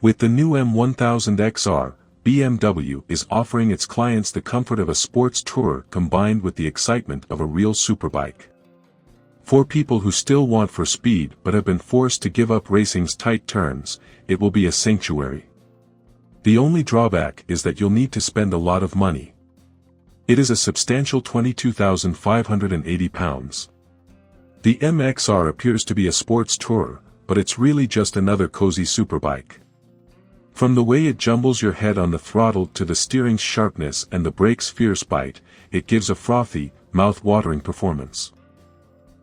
With the new M1000XR, BMW is offering its clients the comfort of a sports tourer combined with the excitement of a real superbike. For people who still want for speed but have been forced to give up racing's tight turns, it will be a sanctuary. The only drawback is that you'll need to spend a lot of money. It is a substantial £22,580. The MXR appears to be a sports tourer, but it's really just another cozy superbike. From the way it jumbles your head on the throttle to the steering's sharpness and the brake's fierce bite, it gives a frothy, mouth-watering performance.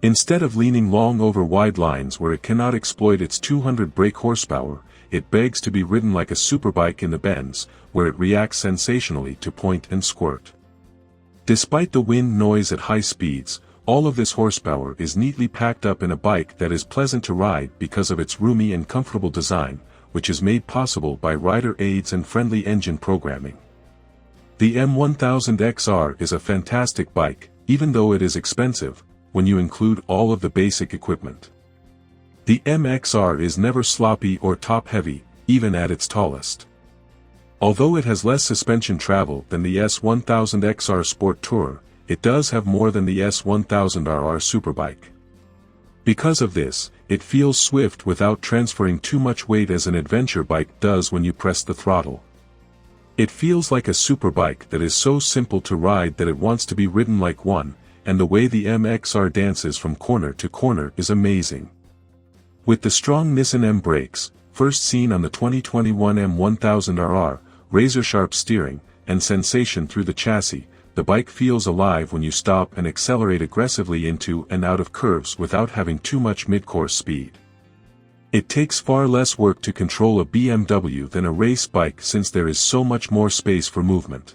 Instead of leaning long over wide lines where it cannot exploit its 200 brake horsepower, it begs to be ridden like a superbike in the bends, where it reacts sensationally to point and squirt. Despite the wind noise at high speeds, all of this horsepower is neatly packed up in a bike that is pleasant to ride because of its roomy and comfortable design, which is made possible by rider aids and friendly engine programming. The M1000XR is a fantastic bike, even though it is expensive, when you include all of the basic equipment. The MXR is never sloppy or top-heavy, even at its tallest. Although it has less suspension travel than the S1000XR Sport Tourer, it does have more than the S1000RR Superbike. Because of this, it feels swift without transferring too much weight as an adventure bike does when you press the throttle. It feels like a superbike that is so simple to ride that it wants to be ridden like one, and the way the MXR dances from corner to corner is amazing. With the strong Nissan M brakes, first seen on the 2021 M1000RR, razor-sharp steering, and sensation through the chassis, the bike feels alive when you stop and accelerate aggressively into and out of curves without having too much mid-course speed. It takes far less work to control a BMW than a race bike since there is so much more space for movement.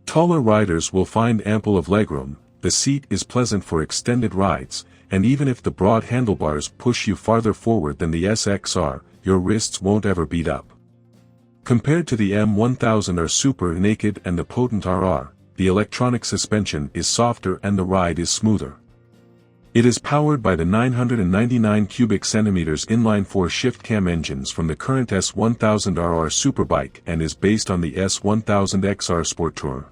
Taller riders will find ample of legroom, the seat is pleasant for extended rides, and even if the broad handlebars push you farther forward than the SXR, your wrists won't ever beat up. Compared to the M1000R Super Naked and the Potent RR, the electronic suspension is softer and the ride is smoother. It is powered by the 999 cubic centimeters inline-4 shift-cam engines from the current S1000RR Superbike and is based on the S1000XR Sport Tourer.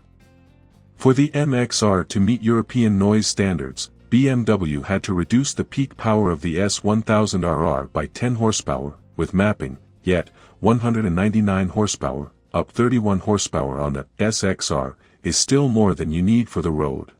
For the MXR to meet European noise standards, BMW had to reduce the peak power of the S1000RR by 10 horsepower, with mapping, yet, 199 horsepower, up 31 horsepower on the SXR, is still more than you need for the road.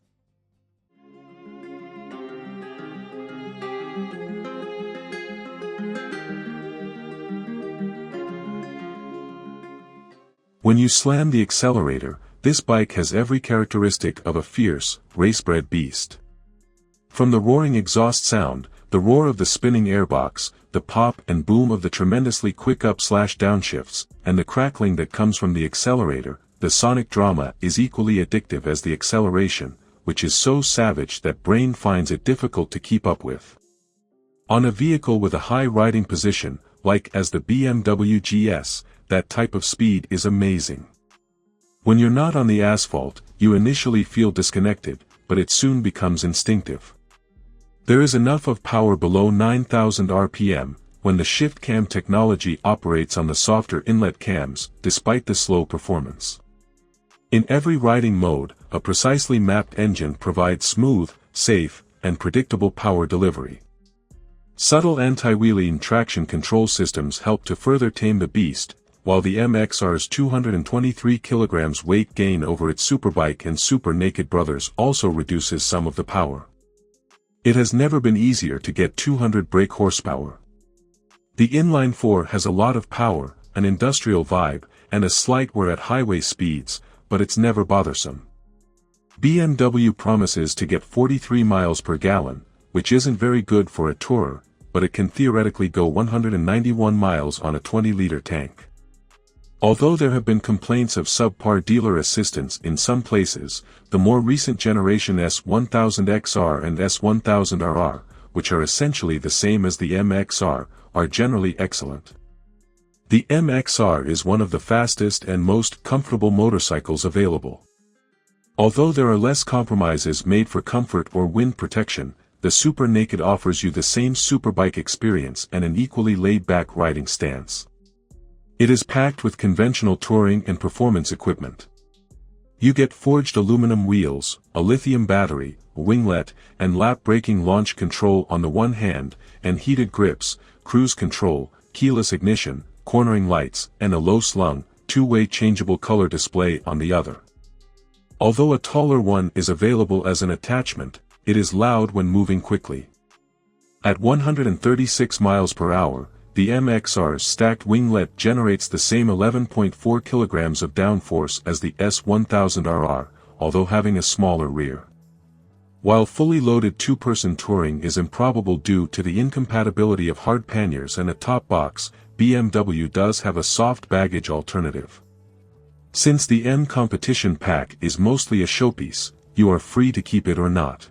When you slam the accelerator, this bike has every characteristic of a fierce, race-bred beast. From the roaring exhaust sound, the roar of the spinning airbox, the pop and boom of the tremendously quick up/downshifts, and the crackling that comes from the accelerator, the sonic drama is equally addictive as the acceleration, which is so savage that brain finds it difficult to keep up with. On a vehicle with a high riding position, like as the BMW GS, that type of speed is amazing. When you're not on the asphalt, you initially feel disconnected, but it soon becomes instinctive. There is enough of power below 9,000 RPM, when the shift cam technology operates on the softer inlet cams, despite the slow performance. In every riding mode, a precisely mapped engine provides smooth, safe, and predictable power delivery. Subtle anti-wheeling traction control systems help to further tame the beast, while the MXR's 223 kg weight gain over its Superbike and Super Naked brothers also reduces some of the power. It has never been easier to get 200 brake horsepower. The inline-4 has a lot of power, an industrial vibe, and a slight wear at highway speeds, but it's never bothersome. BMW promises to get 43 miles per gallon, which isn't very good for a tourer, but it can theoretically go 191 miles on a 20-liter tank. Although there have been complaints of subpar dealer assistance in some places, the more recent generation S1000XR and S1000RR, which are essentially the same as the MXR, are generally excellent. The MXR is one of the fastest and most comfortable motorcycles available. Although there are less compromises made for comfort or wind protection, the Super Naked offers you the same superbike experience and an equally laid-back riding stance. It is packed with conventional touring and performance equipment. You get forged aluminum wheels, a lithium battery, a winglet, and lap braking launch control on the one hand, and heated grips, cruise control, keyless ignition, cornering lights, and a low-slung, two-way changeable color display on the other. Although a taller one is available as an attachment, it is loud when moving quickly. At 136 miles per hour, the MXR's stacked winglet generates the same 11.4 kilograms of downforce as the S1000RR, although having a smaller rear. While fully loaded two-person touring is improbable due to the incompatibility of hard panniers and a top box, BMW does have a soft baggage alternative. Since the M Competition Pack is mostly a showpiece, you are free to keep it or not.